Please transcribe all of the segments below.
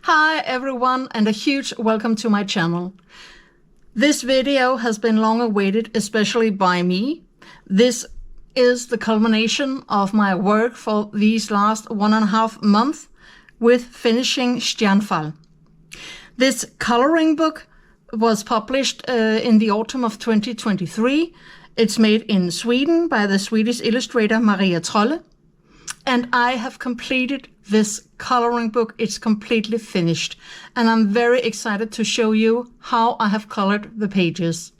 Hi everyone, and a huge welcome to my channel. This video has been long awaited, especially by me. This is the culmination of my work for these last 1.5 months with finishing Stjärnfall. This coloring book was published in the autumn of 2023. It's made in Sweden by the Swedish illustrator Trolle. And I have completed this coloring book. It's completely finished. And I'm very excited to show you how I have colored the pages.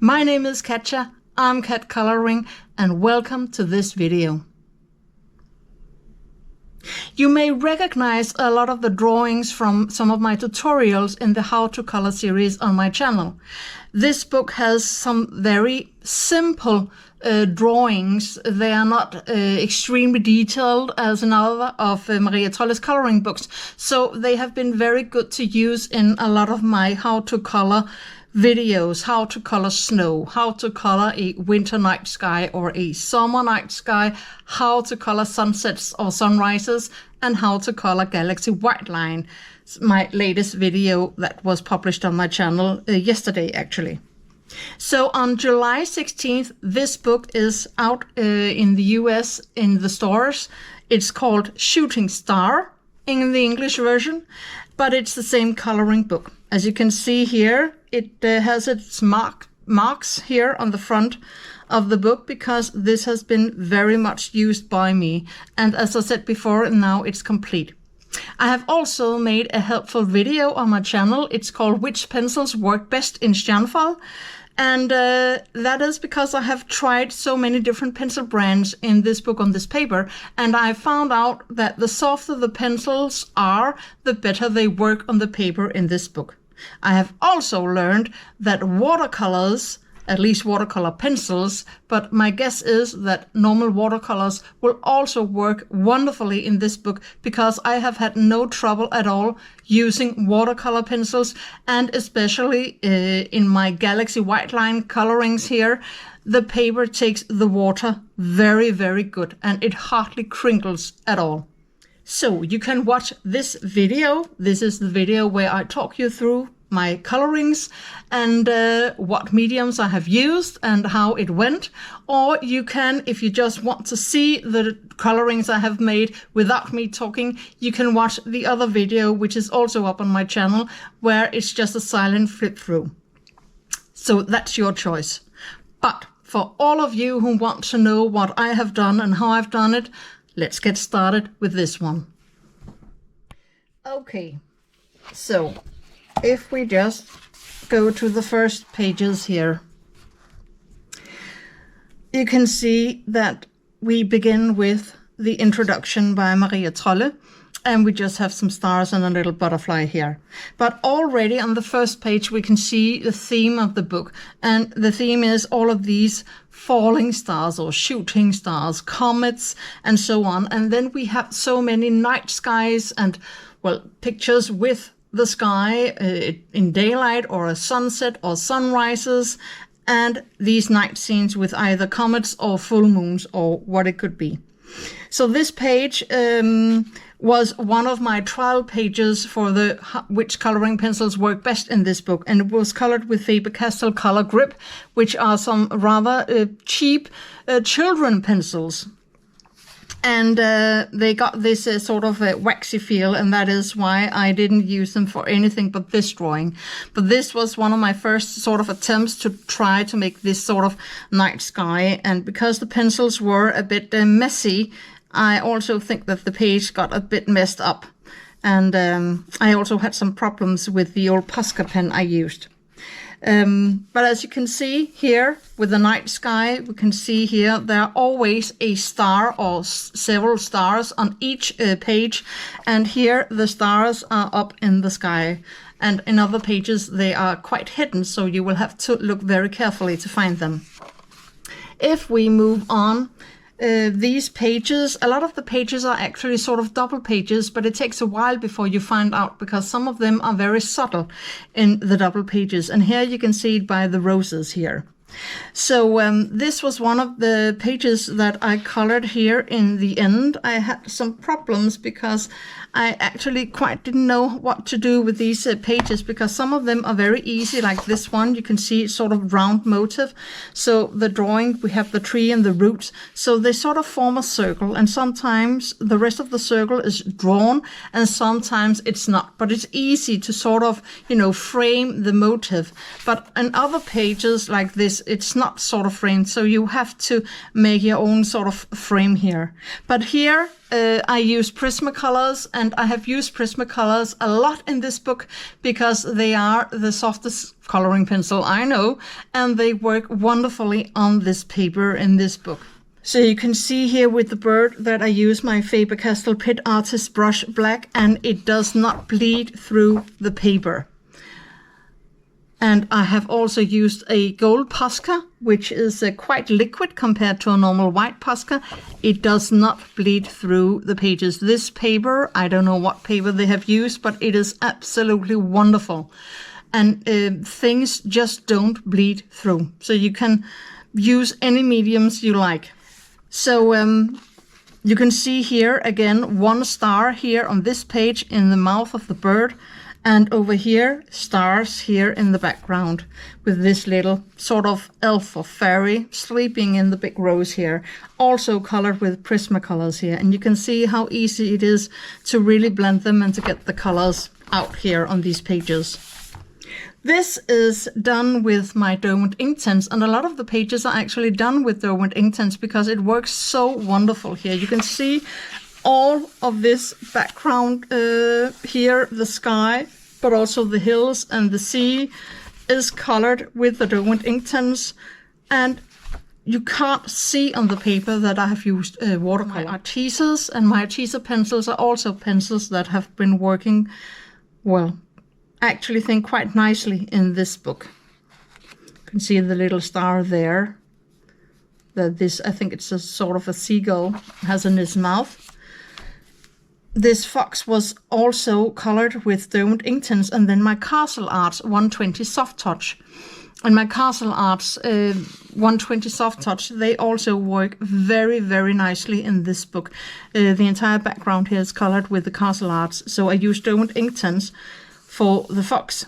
My name is Katja, I'm Cat Coloring, and welcome to this video. You may recognize a lot of the drawings from some of my tutorials in the How to Color series on my channel. This book has some very simple drawings. They are not extremely detailed as another of Maria Trolle's coloring books. So they have been very good to use in a lot of my how to color videos, how to color snow, how to color a winter night sky or a summer night sky, how to color sunsets or sunrises, and how to color galaxy white line. It's my latest video that was published on my channel yesterday actually. So on July 16th, this book is out in the US in the stores. It's called Shooting Star in the English version, but it's the same coloring book. As you can see here, it has its marks here on the front of the book because this has been very much used by me. And as I said before, now it's complete. I have also made a helpful video on my channel. It's called Which Pencils Work Best in Stjärnfall. And that is because I have tried so many different pencil brands in this book on this paper. And I found out that the softer the pencils are, the better they work on the paper in this book. I have also learned that watercolors, at least watercolor pencils, but my guess is that normal watercolors will also work wonderfully in this book because I have had no trouble at all using watercolor pencils, and especially in my galaxy white line colorings here, the paper takes the water very, very good and it hardly crinkles at all. So you can watch this video. This is the video where I talk you through my colorings and what mediums I have used and how it went. Or you can, if you just want to see the colorings I have made without me talking, you can watch the other video, which is also up on my channel, where it's just a silent flip through. So that's your choice. But for all of you who want to know what I have done and how I've done it, let's get started with this one. Okay, so if we just go to the first pages here, you can see that we begin with the introduction by Maria Trolle, and we just have some stars and a little butterfly here. But already on the first page we can see the theme of the book, and the theme is all of these falling stars or shooting stars, comets, and so on. And then we have so many night skies and, well, pictures with the sky in daylight or a sunset or sunrises, and these night scenes with either comets or full moons or what it could be. So this page was one of my trial pages for the which coloring pencils work best in this book, and it was colored with Faber-Castell Color Grip, which are some rather cheap children pencils. And they got this sort of a waxy feel, and that is why I didn't use them for anything but this drawing. But this was one of my first sort of attempts to try to make this sort of night sky. And because the pencils were a bit messy, I also think that the page got a bit messed up. And I also had some problems with the old Posca pen I used. But as you can see here with the night sky, we can see here there are always a star or several stars on each page, and here the stars are up in the sky, and in other pages they are quite hidden, so you will have to look very carefully to find them. If we move on, these pages, a lot of the pages are actually sort of double pages, but it takes a while before you find out because some of them are very subtle in the double pages. And here you can see it by the roses here. So this was one of the pages that I colored here in the end. I had some problems because I actually quite didn't know what to do with these pages, because some of them are very easy, like this one. You can see it's sort of round motif. So the drawing, we have the tree and the roots. So they sort of form a circle, and sometimes the rest of the circle is drawn and sometimes it's not. But it's easy to sort of, you know, frame the motif. But in other pages like this, it's not sort of framed. So you have to make your own sort of frame here. But here, I use Prismacolors, and I have used Prismacolors a lot in this book because they are the softest coloring pencil I know, and they work wonderfully on this paper in this book. So you can see here with the bird that I use my Faber-Castell Pit Artist Brush Black, and it does not bleed through the paper. And I have also used a gold Posca, which is quite liquid compared to a normal white Posca. It does not bleed through the pages. This paper, I don't know what paper they have used, but it is absolutely wonderful. And things just don't bleed through. So you can use any mediums you like. So you can see here again, one star here on this page in the mouth of the bird. And over here, stars here in the background with this little sort of elf or fairy sleeping in the big rose here, also colored with Prismacolors here. And you can see how easy it is to really blend them and to get the colors out here on these pages. This is done with my Derwent Inktense, and a lot of the pages are actually done with Derwent Inktense because it works so wonderful here. You can see all of this background here, the sky, but also the hills and the sea is colored with the Derwent Inktense, and you can't see on the paper that I have used watercolor. My Artisas and my Artisa pencils are also pencils that have been working, well, actually think quite nicely in this book. You can see the little star there. That this, I think it's a sort of a seagull, has in his mouth. This fox was also colored with Derwent Inktense, and then my Castle Arts 120 Soft Touch. And my Castle Arts 120 Soft Touch, they also work very, very nicely in this book. The entire background here is colored with the Castle Arts. So I used Derwent Inktense for the fox.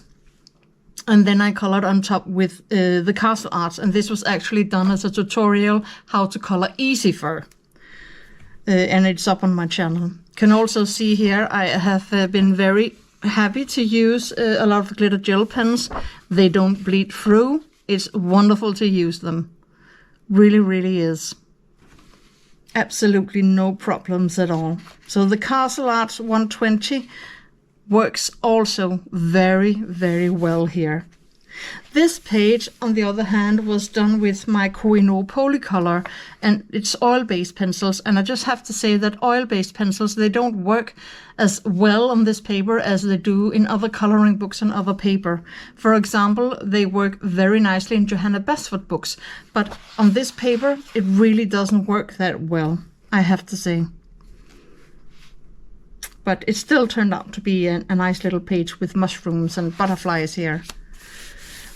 And then I colored on top with the Castle Arts. And this was actually done as a tutorial how to color easy fur. And it's up on my channel. Can also see here I have been very happy to use a lot of glitter gel pens. They don't bleed through. It's wonderful to use them. Really, really is. Absolutely no problems at all. So the Castle Arts 120 works also very, very well here. This page, on the other hand, was done with my Koh-i-Noor Polycolor, and it's oil-based pencils. And I just have to say that oil-based pencils, they don't work as well on this paper as they do in other coloring books and other paper. For example, they work very nicely in Johanna Basford books, but on this paper, it really doesn't work that well, I have to say. But it still turned out to be a nice little page with mushrooms and butterflies here.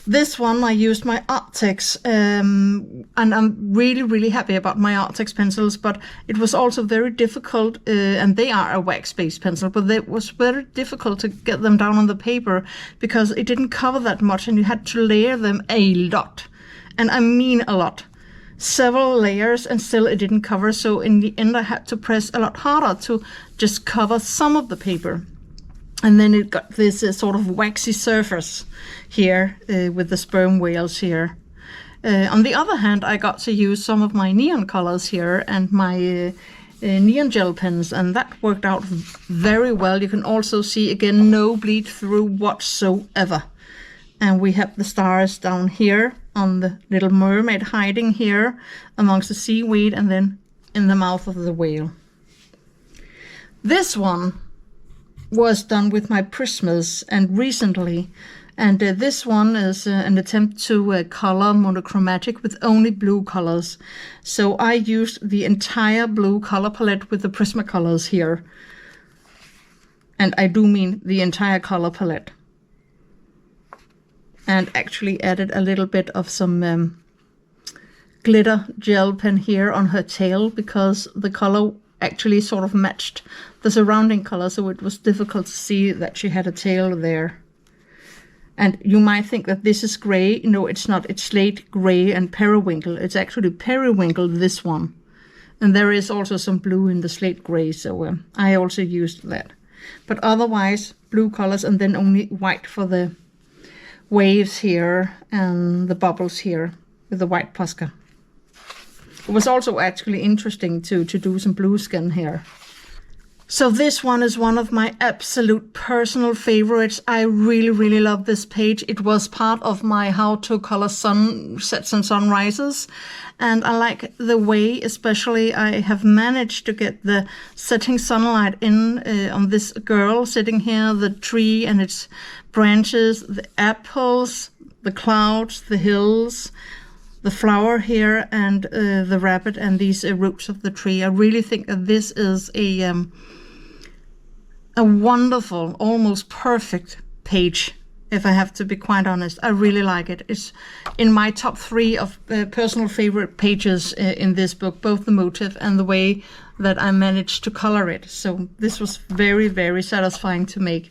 This one I used my Arctex, and I'm really, really happy about my Arctex pencils, but it was also very difficult, and they are a wax-based pencil, but it was very difficult to get them down on the paper because it didn't cover that much and you had to layer them a lot. And I mean a lot. Several layers, and still it didn't cover, so in the end I had to press a lot harder to just cover some of the paper. And then it got this sort of waxy surface here with the sperm whales here. On the other hand, I got to use some of my neon colors here and my neon gel pens, and that worked out very well. You can also see, again, no bleed through whatsoever. And we have the stars down here on the little mermaid hiding here amongst the seaweed and then in the mouth of the whale. This one was done with my Prismas and recently, and this one is an attempt to color monochromatic with only blue colors. So I used the entire blue color palette with the Prismacolors here, and I do mean the entire color palette, and actually added a little bit of some glitter gel pen here on her tail because the color actually sort of matched the surrounding color, so it was difficult to see that she had a tail there. And you might think that this is gray. No, it's not. It's slate gray and periwinkle. It's actually periwinkle, this one. And there is also some blue in the slate gray, so I also used that. But otherwise, blue colors and then only white for the waves here and the bubbles here with the white Posca. It was also actually interesting to do some blue skin here. So this one is one of my absolute personal favorites. I really, really love this page. It was part of my how to color sunsets and sunrises. And I like the way, especially I have managed to get the setting sunlight in on this girl sitting here, the tree and its branches, the apples, the clouds, the hills, the flower here, and the rabbit and these roots of the tree. I really think that this is a wonderful, almost perfect page, if I have to be quite honest. I really like it. It's in my top 3 of personal favorite pages in this book, both the motif and the way that I managed to color it. So this was very, very satisfying to make.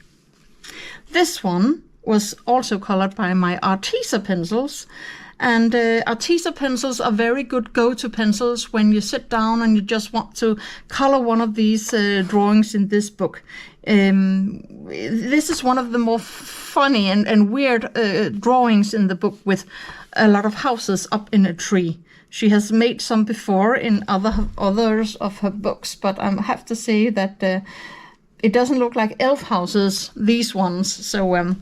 This one was also colored by my Arteza pencils. And Arteza pencils are very good go-to pencils when you sit down and you just want to color one of these drawings in this book. This is one of the more funny and weird drawings in the book, with a lot of houses up in a tree. She has made some before in others of her books, but I have to say that it doesn't look like elf houses, these ones. So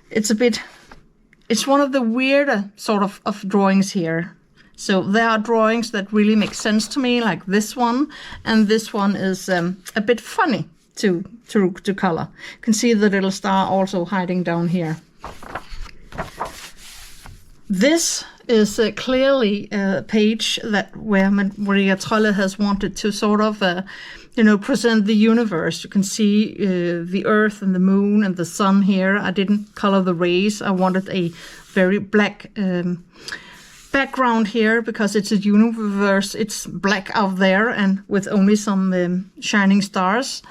it's one of the weirder sort of drawings here. So there are drawings that really make sense to me, like this one, and this one is a bit funny to color. You can see the little star also hiding down here. This is clearly a page where Maria Trolle has wanted to sort of present the universe. You can see the earth and the moon and the sun here. I didn't color the rays. I wanted a very black background here because it's a universe. It's black out there and with only some shining stars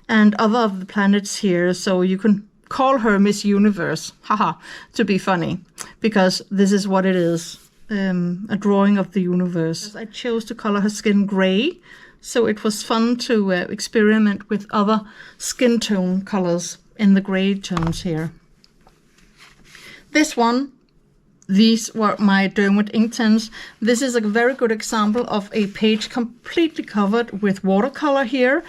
and other of the planets here. So you can call her Miss Universe, haha, to be funny, because this is what it is, a drawing of the universe. I chose to color her skin gray, so it was fun to experiment with other skin tone colors in the gray tones here. This one, these were my Derwent Inktense. This is a very good example of a page completely covered with watercolor here.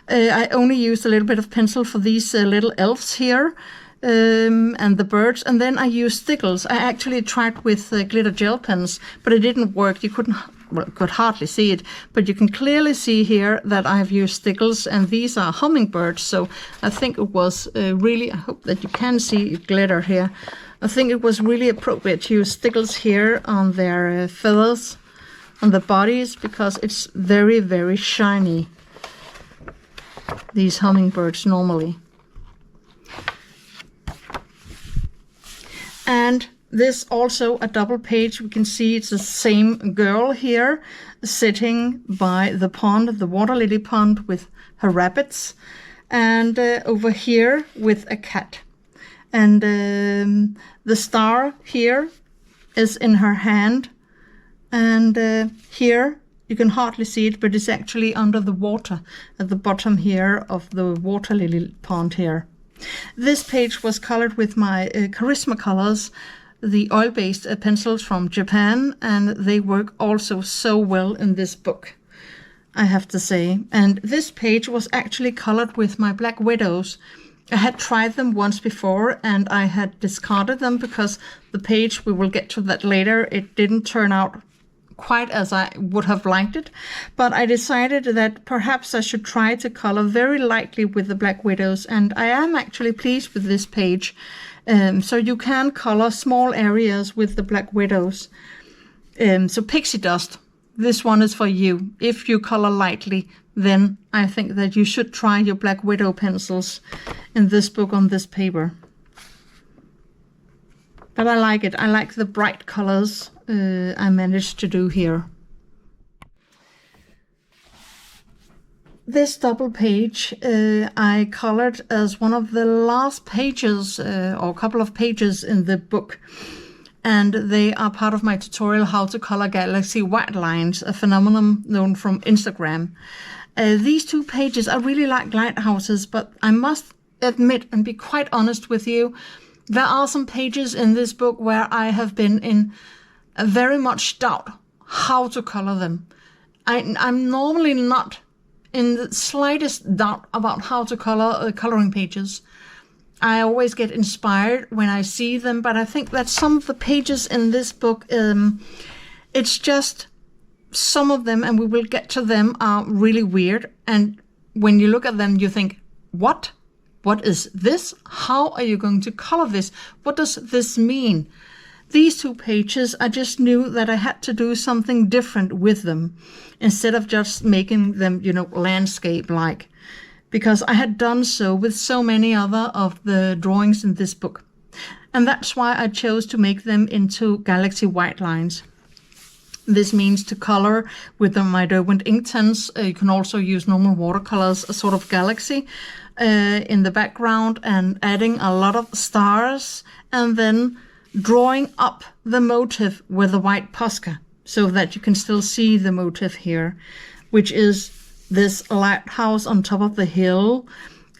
I only used a little bit of pencil for these little elves here and the birds, and then I used stickles. I actually tried with glitter gel pens, but it didn't work. You could hardly see it, but you can clearly see here that I've used stickles, and these are hummingbirds. So I think it was really, I hope that you can see glitter here. I think it was really appropriate to use stickles here on their feathers, on the bodies, because it's very, very shiny, these hummingbirds normally. And this also a double page. We can see it's the same girl here sitting by the pond, the water lily pond, with her rabbits, and over here with a cat. And the star here is in her hand, and here you can hardly see it, but it's actually under the water at the bottom here of the water lily pond here. This page was colored with my Charisma colors, the oil-based pencils from Japan, and they work also so well in this book, I have to say. And this page was actually colored with my Black Widows. I had tried them once before and I had discarded them because the page, we will get to that later, it didn't turn out quite as I would have liked it, but I decided that perhaps I should try to color very lightly with the Black Widows, and I am actually pleased with this page. So you can color small areas with the Black Widows. So Pixie Dust, this one is for you. If you color lightly, then I think that you should try your Black Widow pencils in this book on this paper. But I like it. I like the bright colors I managed to do here. This double page I colored as one of the last pages or a couple of pages in the book. And they are part of my tutorial how to color galaxy white lines, a phenomenon known from Instagram. These 2 pages, I really like lighthouses, but I must admit and be quite honest with you, there are some pages in this book where I have been in very much doubt how to color them. I'm normally not in the slightest doubt about how to color coloring pages. I always get inspired when I see them, but I think that some of the pages in this book, it's just some of them, and we will get to them, are really weird. And when you look at them, you think, what? What is this? How are you going to color this? What does this mean? These 2 pages, I just knew that I had to do something different with them instead of just making them, landscape-like. Because I had done so with so many other of the drawings in this book. And that's why I chose to make them into galaxy white lines. This means to color with my Derwent ink tints. You can also use normal watercolors, a sort of galaxy in the background, and adding a lot of stars, and then drawing up the motif with a white Posca so that you can still see the motif here, which is this lighthouse on top of the hill,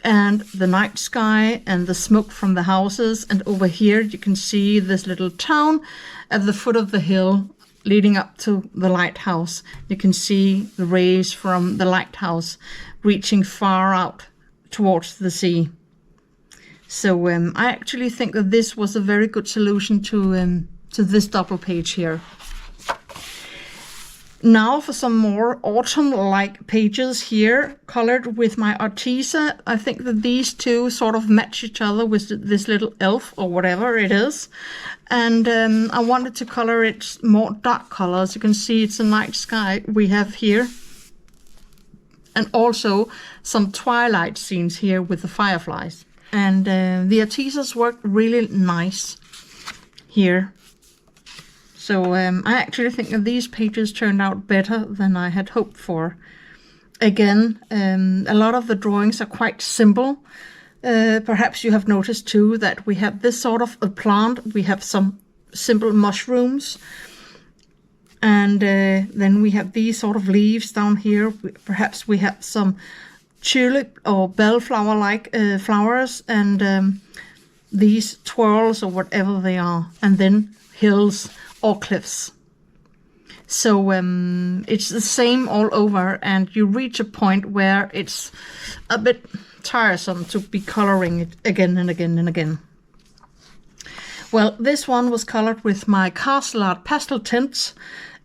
and the night sky and the smoke from the houses. And over here you can see this little town at the foot of the hill leading up to the lighthouse. You can see the rays from the lighthouse reaching far out towards the sea. So I actually think that this was a very good solution to this double page here. Now for some more autumn-like pages here, colored with my Arteza. I think that these 2 sort of match each other with this little elf or whatever it is. And I wanted to color it more dark colors. You can see it's a night sky we have here. And also some twilight scenes here with the fireflies. And the Artezas worked really nice here. So I actually think that these pages turned out better than I had hoped for. Again, a lot of the drawings are quite simple. Perhaps you have noticed too that we have this sort of a plant. We have some simple mushrooms. And then we have these sort of leaves down here. Perhaps we have some tulip or bellflower-like flowers, and these twirls or whatever they are. And then hills or cliffs. So it's the same all over, and you reach a point where it's a bit tiresome to be coloring it again and again and again. Well, this one was colored with my Castle Art pastel tints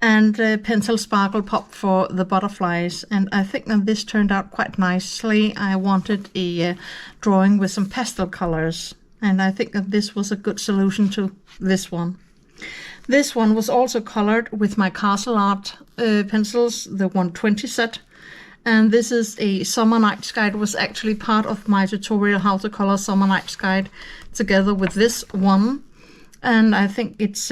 and pencil sparkle pop for the butterflies, and I think that this turned out quite nicely. I wanted a drawing with some pastel colors, and I think that this was a good solution to this one. This one was also colored with my Castle Art pencils, the 120 set. And this is a Summer Night Sky. It was actually part of my tutorial how to color Summer Night Sky together with this one. And I think it's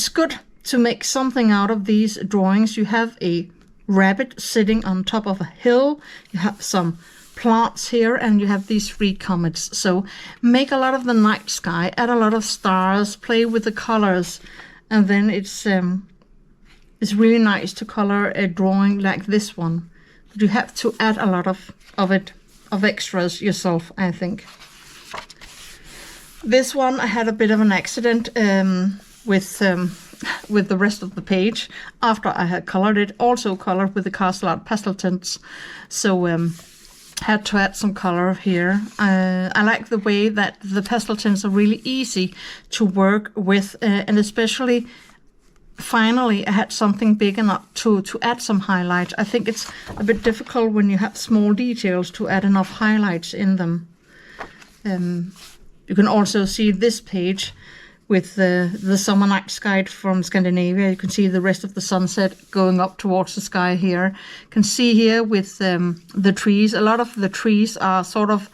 good to make something out of these drawings. You have a rabbit sitting on top of a hill. You have some plants here, and you have these 3 comets. So make a lot of the night sky, add a lot of stars, play with the colors, and then it's really nice to color a drawing like this one. But you have to add a lot of extras yourself, I think. This one I had a bit of an accident with the rest of the page after I had colored it, also colored with the Castle Art pastel tints. So had to add some color here. I like the way that the pastel tints are really easy to work with, and especially finally I had something big enough to add some highlights. I think it's a bit difficult when you have small details to add enough highlights in them. You can also see this page with the Summer Night Sky from Scandinavia. You can see the rest of the sunset going up towards the sky here. You can see here with the trees, a lot of the trees are sort of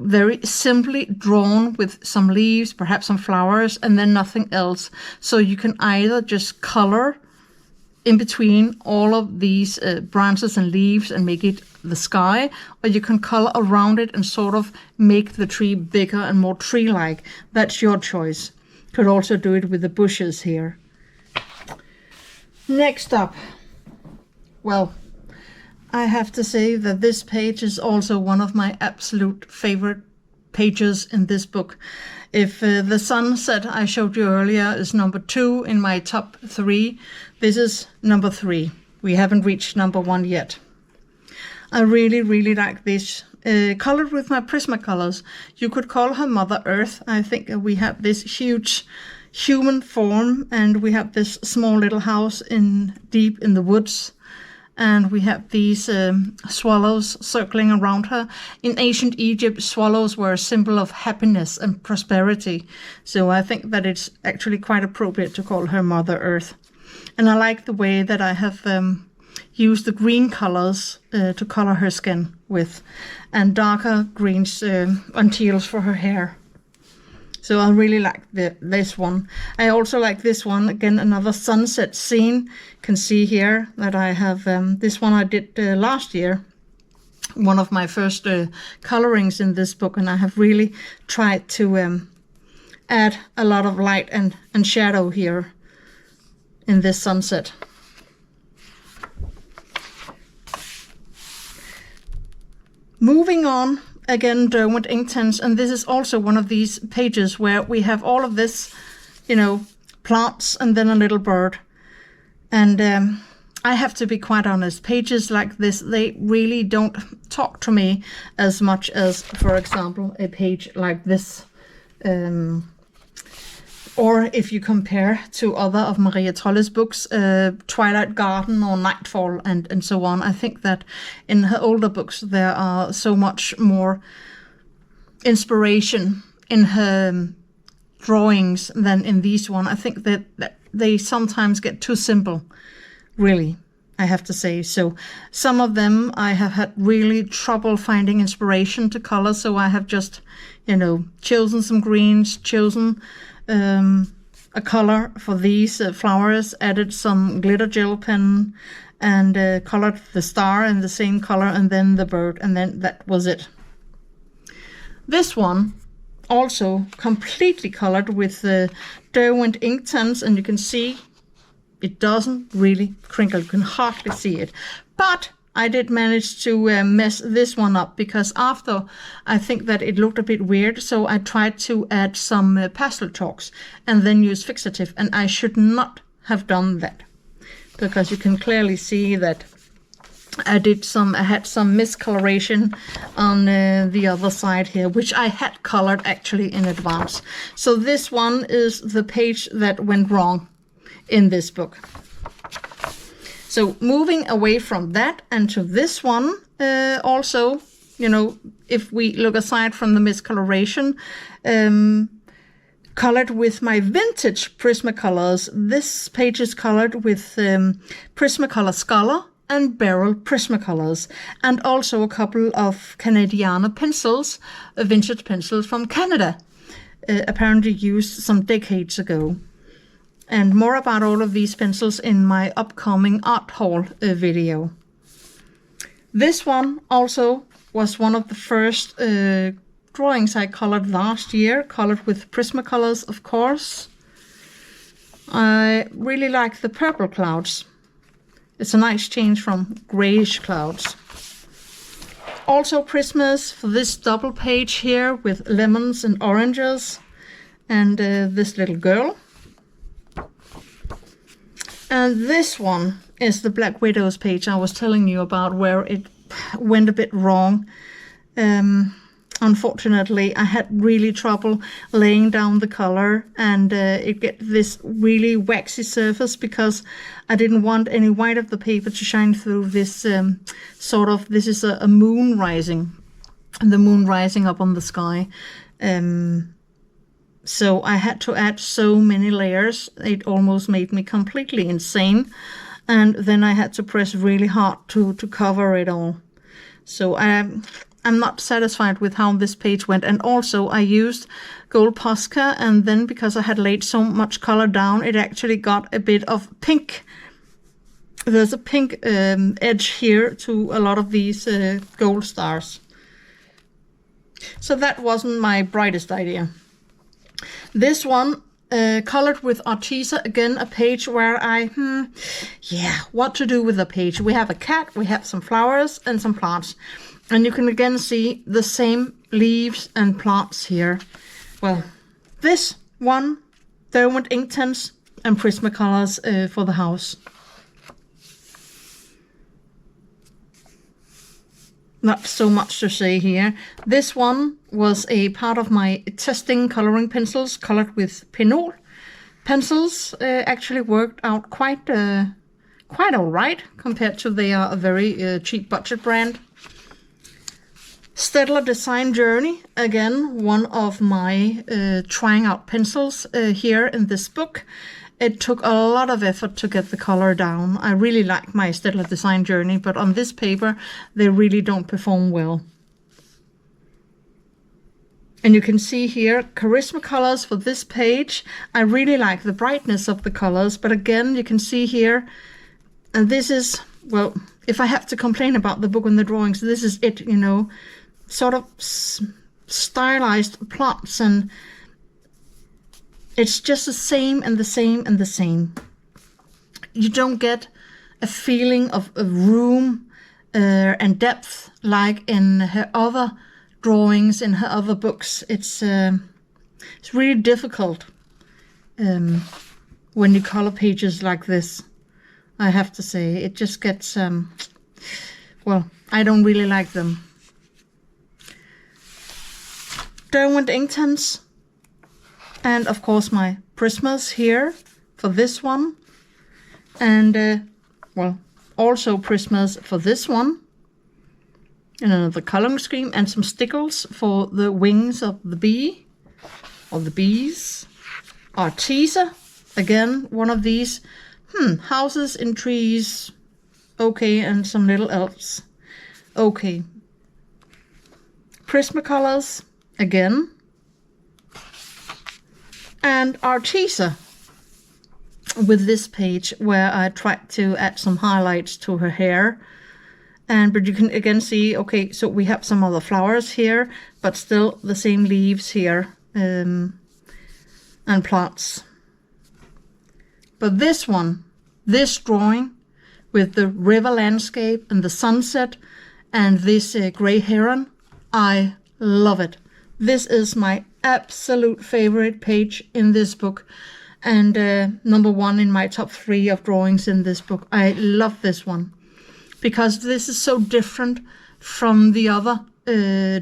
very simply drawn with some leaves, perhaps some flowers, and then nothing else. So you can either just color in between all of these branches and leaves and make it the sky, or you can color around it and sort of make the tree bigger and more tree-like. That's your choice. Could also do it with the bushes here. Next up, well, I have to say that this page is also one of my absolute favorite pages in this book. If the sunset I showed you earlier is number 2 in my top 3, this is number 3. We haven't reached number 1 yet. I really, really like this. Colored with my Prismacolors. You could call her Mother Earth. I think we have this huge human form, and we have this small little house deep in the woods. And we have these swallows circling around her. In ancient Egypt, swallows were a symbol of happiness and prosperity. So I think that it's actually quite appropriate to call her Mother Earth. And I like the way that I have used the green colors to color her skin with, and darker greens and teals for her hair. So I really like this one. I also like this one. Again, another sunset scene. You can see here that I have this one I did last year. One of my first colorings in this book, and I have really tried to add a lot of light and shadow here in this sunset. Moving on. Again, Derwent Inktense, and this is also one of these pages where we have all of this, plants and then a little bird. And I have to be quite honest, pages like this, they really don't talk to me as much as, for example, a page like this. Or if you compare to other of Maria Trolle's books, Twilight Garden or Nightfall and so on, I think that in her older books there are so much more inspiration in her drawings than in these one. I think that they sometimes get too simple, really, I have to say. So some of them I have had really trouble finding inspiration to color, so I have just, chosen some greens, chosen a color for these flowers, added some glitter gel pen, and colored the star in the same color, and then the bird, and then that was it. This one also completely colored with the Derwent Inktense, and you can see it doesn't really crinkle. You can hardly see it, but I did manage to mess this one up, because after I think that it looked a bit weird, so I tried to add some pastel chalks and then use fixative, and I should not have done that, because you can clearly see that I had some miscoloration on the other side here, which I had colored actually in advance. So this one is the page that went wrong in this book. So moving away from that and to this one, also, if we look aside from the miscoloration, colored with my vintage Prismacolors. This page is colored with Prismacolor Scholar and Beryl Prismacolors, and also a couple of Canadiana pencils, vintage pencils from Canada, apparently used some decades ago. And more about all of these pencils in my upcoming art haul video. This one also was one of the first drawings I colored last year, colored with Prismacolors, of course. I really like the purple clouds. It's a nice change from grayish clouds. Also Prismas for this double page here with lemons and oranges, and this little girl. And this one is the Black Widows page I was telling you about, where it went a bit wrong. Unfortunately, I had really trouble laying down the color, and it get this really waxy surface, because I didn't want any white of the paper to shine through this this is a moon rising, the moon rising up on the sky. So I had to add so many layers, it almost made me completely insane. And then I had to press really hard to cover it all. So I'm not satisfied with how this page went. And also I used gold Posca, and then because I had laid so much color down, it actually got a bit of pink. There's a pink edge here to a lot of these gold stars. So that wasn't my brightest idea. This one, colored with Arteza, again a page where what to do with the page. We have a cat, we have some flowers and some plants. And you can again see the same leaves and plants here. Well, this one, Derwent Inktense and Prismacolors for the house. Not so much to say here. This one was a part of my testing coloring pencils, colored with Pinot pencils. Actually worked out quite all right compared to they are a very cheap budget brand. Staedtler Design Journey, again one of my trying out pencils here in this book. It took a lot of effort to get the color down. I really like my Staedtler Design Journey, but on this paper, they really don't perform well. And you can see here, Charisma colors for this page. I really like the brightness of the colors, but again, you can see here, and this is, well, if I have to complain about the book and the drawings, this is it, you know, sort of stylized plots, and it's just the same and the same and the same. You don't get a feeling of a room and depth like in her other drawings, in her other books. It's really difficult when you color pages like this, I have to say. It just gets, well, I don't really like them. Derwent Inktense. And of course my Prismas here for this one. And well, also Prismas for this one. And another coloring scheme and some stickles for the wings of the bee or the bees. Arteza, again, one of these houses in trees. Okay, and some little elves. Okay. Prismacolors, again. And Arteza with this page where I tried to add some highlights to her hair. But you can again see, okay, so we have some other flowers here, but still the same leaves here and plants. But this one, this drawing with the river landscape and the sunset and this grey heron, I love it. This is my absolute favorite page in this book, and number one in my top 3 of drawings in this book. I love this one because this is so different from the other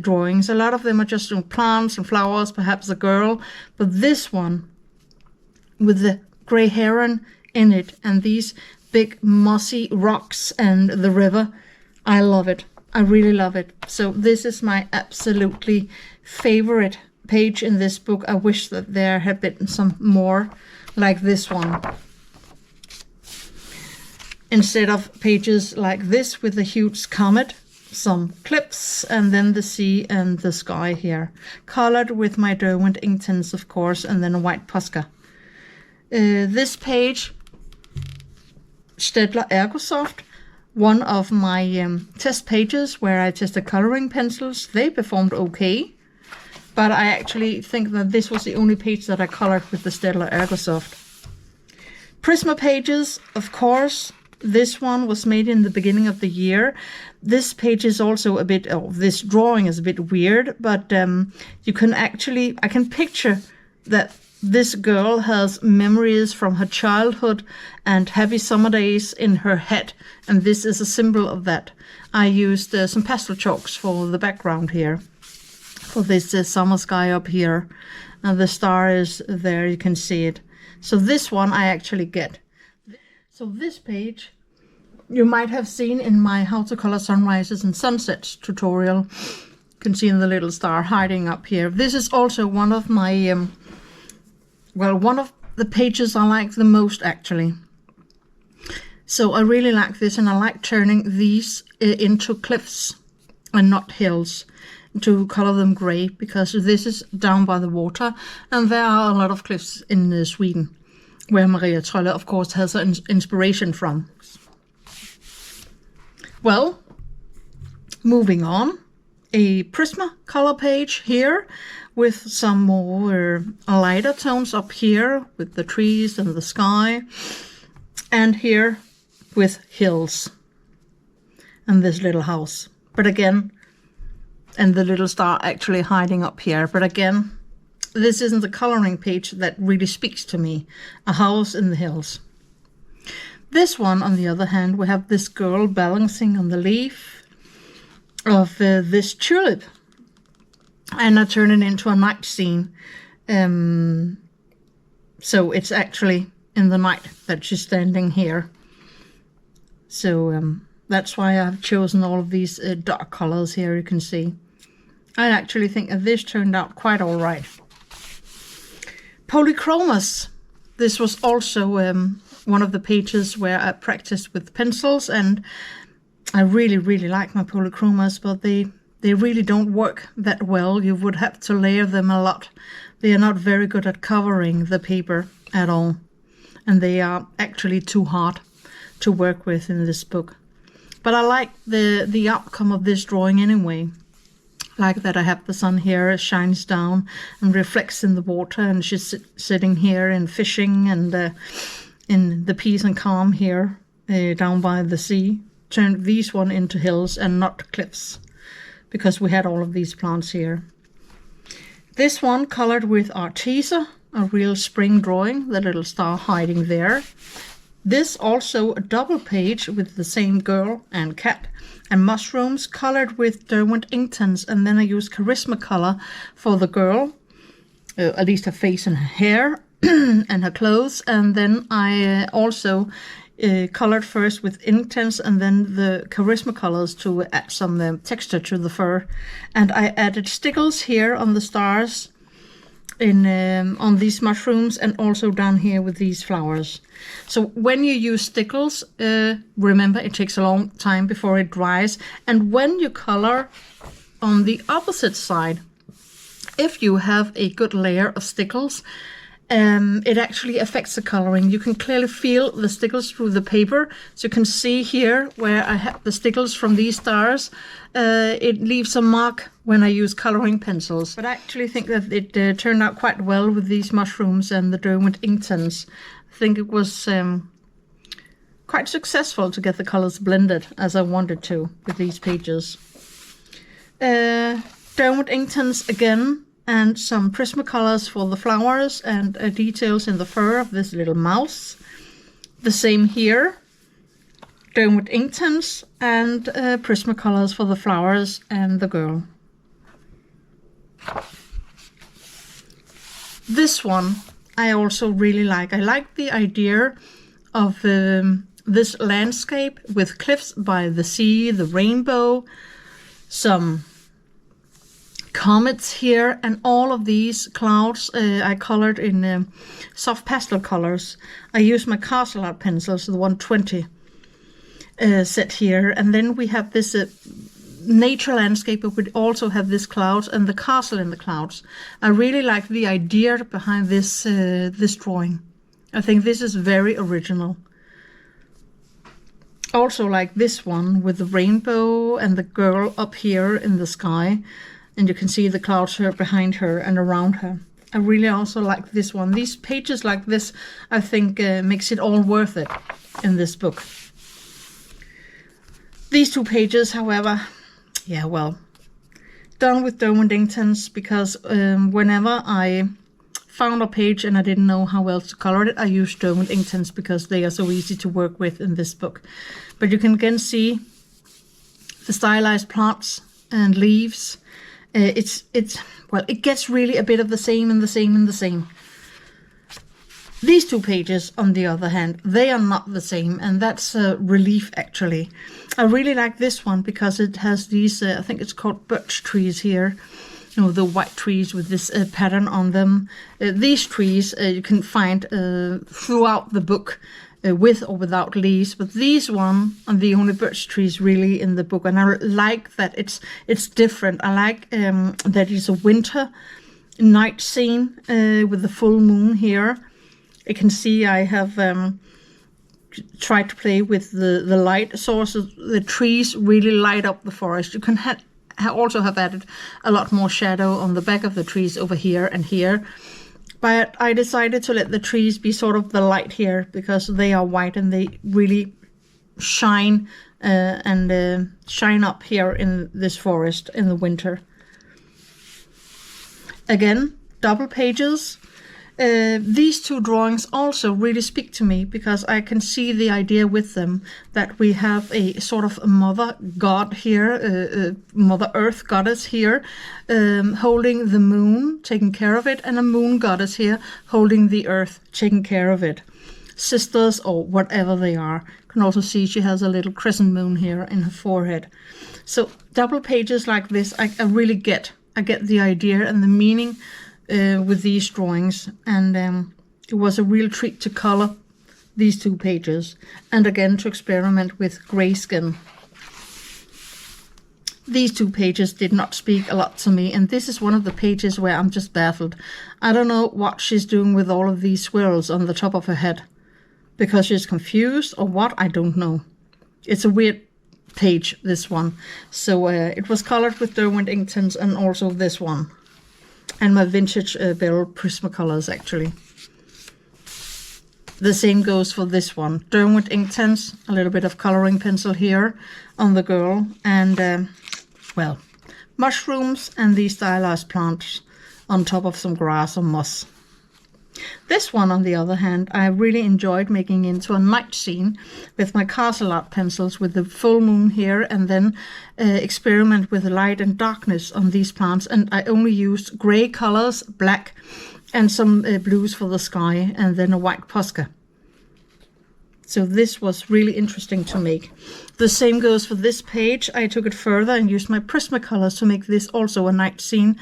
drawings. A lot of them are just plants and flowers, perhaps a girl, but this one with the grey heron in it and these big mossy rocks and the river, I love it. I really love it. So this is my absolutely favorite page in this book. I wish that there had been some more like this one, instead of pages like this with a huge comet, some clips, and then the sea and the sky here, colored with my Derwent Inktense, of course, and then a white Posca. This page, Staedtler Ergosoft, one of my test pages where I tested coloring pencils. They performed okay, but I actually think that this was the only page that I colored with the Staedtler Ergosoft. Prisma pages, of course. This one was made in the beginning of the year. This page is also a bit, this drawing is a bit weird, but you can actually, I can picture that this girl has memories from her childhood and happy summer days in her head, and this is a symbol of that. I used some pastel chalks for the background here, for this summer sky up here, and the star is there, you can see it. So this one I actually get. So this page you might have seen in my How to Color Sunrises and Sunsets tutorial. You can see the little star hiding up here. This is also one of my one of the pages I like the most, actually. So I really like this, and I like turning these into cliffs. and not hills, to color them gray, because this is down by the water, and there are a lot of cliffs in Sweden, where Maria Trolle, of course, has an inspiration from. Well, moving on, a Prismacolor page here with some more lighter tones up here with the trees and the sky, and here with hills and this little house. But again, and the little star actually hiding up here. But again, this isn't the coloring page that really speaks to me. A house in the hills. This one, on the other hand, we have this girl balancing on the leaf of this tulip. And I turn it into a night scene. So it's actually in the night that she's standing here. So that's why I've chosen all of these dark colors here, you can see. I actually think that this turned out quite all right. Polychromas. This was also one of the pages where I practiced with pencils, and I really like my polychromas, but they really don't work that well. You would have to layer them a lot. They are not very good at covering the paper at all, and they are actually too hard to work with in this book. But I like the outcome of this drawing anyway. Like that I have the sun here, it shines down and reflects in the water, and she's sitting here and fishing, and in the peace and calm here down by the sea. Turned these one into hills and not cliffs, because we had all of these plants here. This one colored with Artesa, a real spring drawing, the little star hiding there. This also a double page with the same girl and cat and mushrooms, colored with Derwent Inkton's, and then I used Charisma color for the girl, at least her face and her hair and her clothes, and then I also colored first with Inkton's and then the Charisma colors to add some texture to the fur. And I added stickles here on the stars on these mushrooms, and also down here with these flowers. So when you use stickles, remember it takes a long time before it dries, and when you color on the opposite side, if you have a good layer of stickles, it actually affects the coloring. You can clearly feel the stickles through the paper. So you can see here where I have the stickles from these stars. It leaves a mark when I use coloring pencils. But I actually think that it turned out quite well with these mushrooms and the Derwent Inkton's. I think it was quite successful to get the colors blended as I wanted to with these pages. Derwent Inkton's again, and some Prismacolors for the flowers and details in the fur of this little mouse. The same here, Derwent Inkton's and Prismacolors for the flowers and the girl. This one I also really like. I like the idea of this landscape with cliffs by the sea, the rainbow, some comets here, and all of these clouds I colored in soft pastel colors. I used my Castle Art pencils, the 120 set here, and then we have this nature landscape, but we also have this clouds and the castle in the clouds. I really like the idea behind this this drawing. I think this is very original. Also like this one with the rainbow and the girl up here in the sky. And you can see the clouds here behind her and around her. I really also like this one. These pages like this, I think, makes it all worth it in this book. These two pages, however, yeah, well, done with Derwent Inkton's, because whenever I found a page and I didn't know how else to color it, I used Derwent Inkton's because they are so easy to work with in this book. But you can again see the stylized plants and leaves. It gets really a bit of the same and the same and the same. These two pages, on the other hand, they are not the same, and that's a relief actually. I really like this one because it has these, I think it's called birch trees here. You know, the white trees with this pattern on them. These trees you can find throughout the book. with or without leaves, but these one are the only birch trees really in the book, and I like that it's different. I like that it's a winter night scene with the full moon here. You can see I have tried to play with the light sources. The trees really light up the forest. You can also have added a lot more shadow on the back of the trees over here and here. But I decided to let the trees be sort of the light here because they are white and they really shine and shine up here in this forest in the winter. Again, double pages. These two drawings also really speak to me because I can see the idea with them that we have a sort of a mother god here, Mother Earth goddess here, holding the moon, taking care of it, and a moon goddess here holding the earth, taking care of it. Sisters or whatever they are. You can also see she has a little crescent moon here in her forehead. So double pages like this, I really get the idea and the meaning with these drawings, and it was a real treat to color these two pages and again to experiment with grayscale. These two pages did not speak a lot to me, and this is one of the pages where I'm just baffled. I don't know what she's doing with all of these swirls on the top of her head, because she's confused or what, I don't know. It's a weird page, this one. So it was colored with Derwent Inktense and also this one. And my vintage Beryl Prismacolors actually. The same goes for this one. Derwent Inktense, a little bit of coloring pencil here on the girl, and well, mushrooms and these stylized plants on top of some grass or moss. This one, on the other hand, I really enjoyed making into a night scene with my castle art pencils with the full moon here, and then experiment with light and darkness on these plants. And I only used gray colors, black, and some blues for the sky, and then a white Posca. So this was really interesting to make. The same goes for this page. I took it further and used my Prismacolors to make this also a night scene.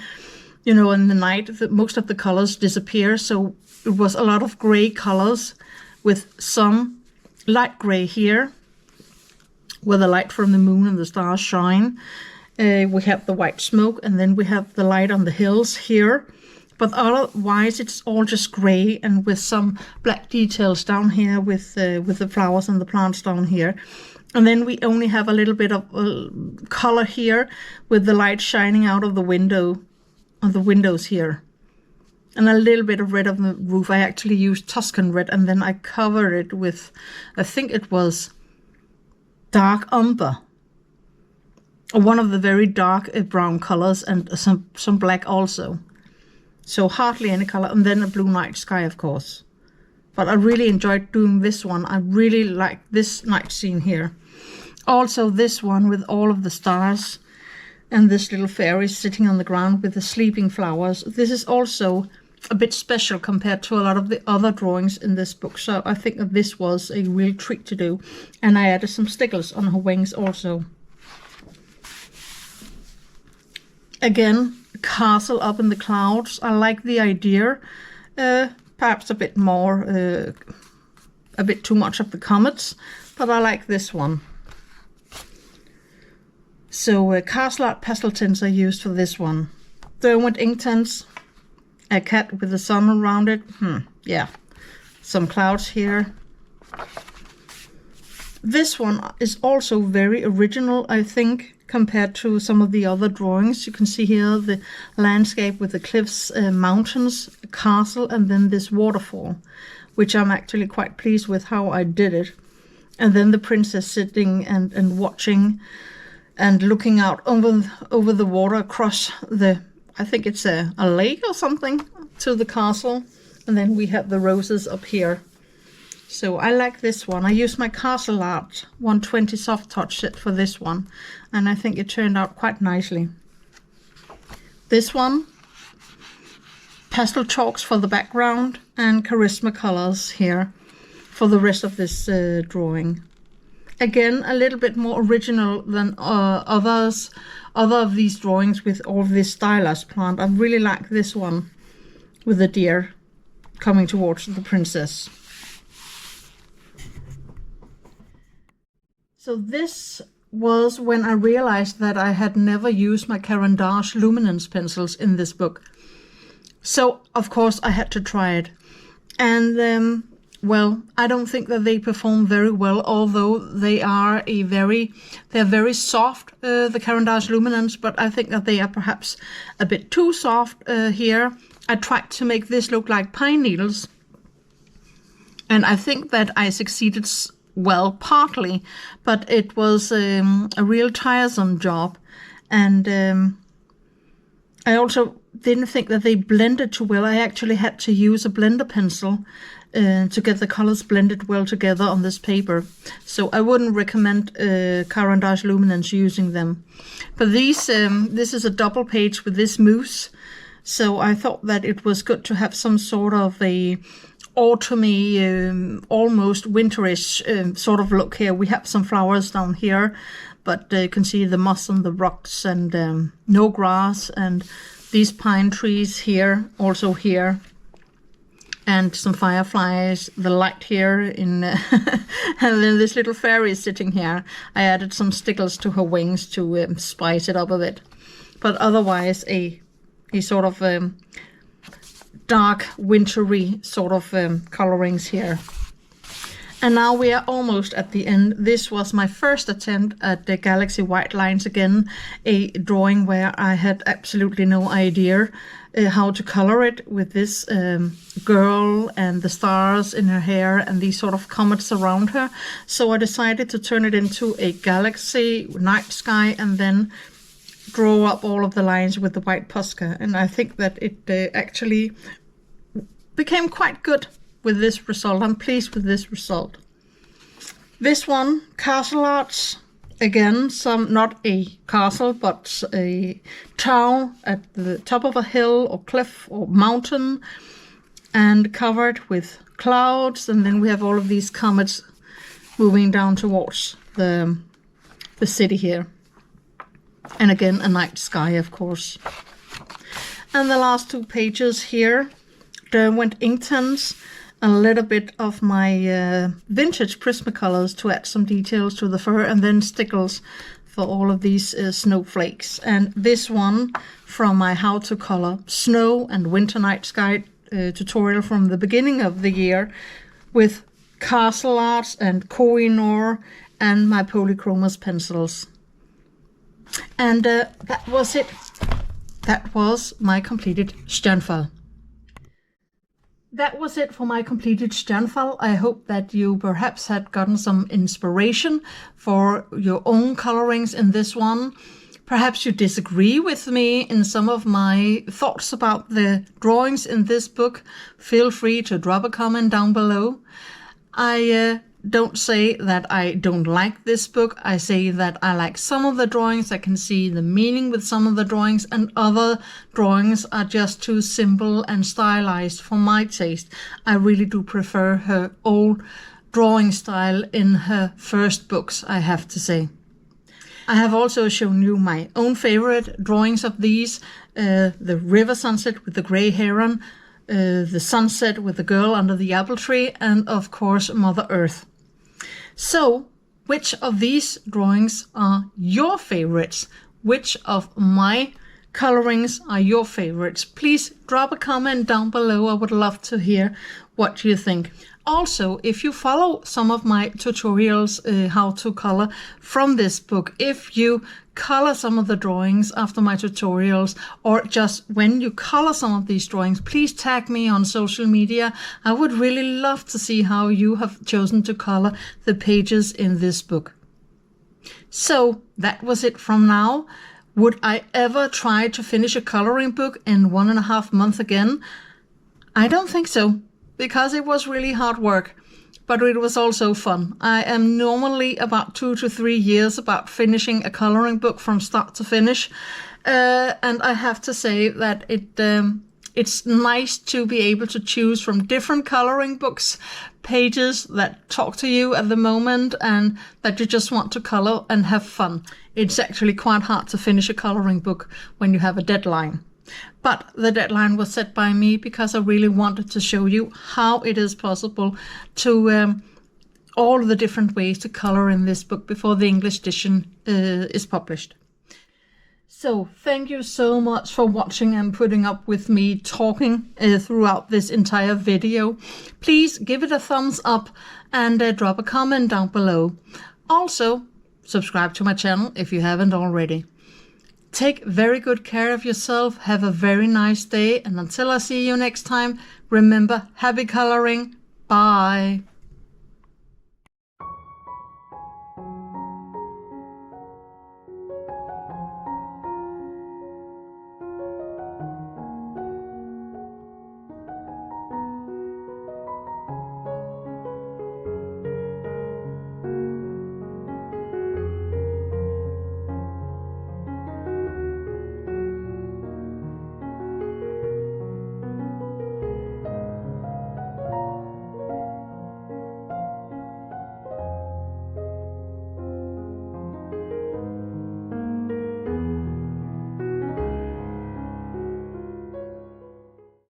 You know, in the night, most of the colors disappear, so it was a lot of gray colors with some light gray here, where the light from the moon and the stars shine. We have the white smoke, and then we have the light on the hills here. But otherwise, it's all just gray and with some black details down here with the flowers and the plants down here. And then we only have a little bit of color here with the light shining out of the window. On the windows here, and a little bit of red on the roof. I actually used Tuscan red, and then I covered it with, I think it was dark umber, or one of the very dark brown colors, and some black also. So hardly any color, and then a blue night sky, of course. But I really enjoyed doing this one. I really like this night scene here. Also this one with all of the stars and this little fairy sitting on the ground with the sleeping flowers. This is also a bit special compared to a lot of the other drawings in this book. So I think that this was a real treat to do. And I added some stickles on her wings also. Again, castle up in the clouds. I like the idea. Perhaps a bit more, a bit too much of the comets. But I like this one. So castle art pastel tints are used for this one. Derwent Inktense, a cat with the sun around it. Yeah, some clouds here. This one is also very original, I think, compared to some of the other drawings. You can see here the landscape with the cliffs, mountains, a castle, and then this waterfall, which I'm actually quite pleased with how I did it. And then the princess sitting and watching and looking out over the water across the, I think it's a lake or something, to the castle. And then we have the roses up here. So I like this one. I used my Castle Art 120 Soft Touch set for this one, and I think it turned out quite nicely. This one, pastel chalks for the background and Charisma colors here for the rest of this drawing. Again, a little bit more original than other of these drawings with all this stylized plant. I really like this one with the deer coming towards the princess. So this was when I realized that I had never used my Caran d'Ache luminance pencils in this book. So of course I had to try it. And well, I don't think that they perform very well, although they are they're very soft, the Caran d'Ache luminance, but I think that they are perhaps a bit too soft here. I tried to make this look like pine needles, and I think that I succeeded well, partly, but it was a real tiresome job. And I also didn't think that they blended too well. I actually had to use a blender pencil to get the colors blended well together on this paper. So I wouldn't recommend Caran d'Ache luminance using them. But these, this is a double page with this mousse. So I thought that it was good to have some sort of a autumny, almost winterish sort of look here. We have some flowers down here, but you can see the moss on the rocks and no grass, and these pine trees here, also here, and some fireflies, the light here in and then this little fairy is sitting here. I added some stickles to her wings to spice it up a bit, but otherwise a sort of dark wintry sort of colorings here. And now we are almost at the end. This was my first attempt at the Galaxy White Lines again, a drawing where I had absolutely no idea how to color it, with this girl and the stars in her hair and these sort of comets around her. So I decided to turn it into a galaxy, night sky, and then draw up all of the lines with the white Posca. And I think that it actually became quite good with this result. I'm pleased with this result. This one, Castle Arts, again, not a castle, but a town at the top of a hill or cliff or mountain, and covered with clouds. And then we have all of these comets moving down towards the city here. And again, a night sky, of course. And the last two pages here, Derwent Inkton's, a little bit of my vintage Prismacolors to add some details to the fur, and then stickles for all of these snowflakes. And this one from my How to Color Snow and Winter Night Sky tutorial from the beginning of the year, with Castle Arts and Koh-i-Noor and my Polychromos pencils. And that was it. That was my completed Stjärnfall. That was it for my completed Stjärnfall. I hope that you perhaps had gotten some inspiration for your own colorings in this one. Perhaps you disagree with me in some of my thoughts about the drawings in this book. Feel free to drop a comment down below. I don't say that I don't like this book. I say that I like some of the drawings. I can see the meaning with some of the drawings, and other drawings are just too simple and stylized for my taste. I really do prefer her old drawing style in her first books, I have to say. I have also shown you my own favorite drawings of these. The river sunset with the grey heron, the sunset with the girl under the apple tree, and of course Mother Earth. So, which of these drawings are your favorites? Which of my colorings are your favorites? Please drop a comment down below. I would love to hear what you think. Also, if you follow some of my tutorials, how to color from this book, if you color some of the drawings after my tutorials, or just when you color some of these drawings, please tag me on social media. I would really love to see how you have chosen to color the pages in this book. So that was it from now. Would I ever try to finish a coloring book in 1.5 months again? I don't think so, because it was really hard work, but it was also fun. I am normally about 2 to 3 years about finishing a coloring book from start to finish, and I have to say that it's nice to be able to choose from different coloring books, pages that talk to you at the moment and that you just want to color and have fun. It's actually quite hard to finish a coloring book when you have a deadline. But the deadline was set by me because I really wanted to show you how it is possible to all the different ways to color in this book before the English edition is published. So thank you so much for watching and putting up with me talking throughout this entire video. Please give it a thumbs up and drop a comment down below. Also, subscribe to my channel if you haven't already. Take very good care of yourself. Have a very nice day. And until I see you next time, remember, happy coloring. Bye.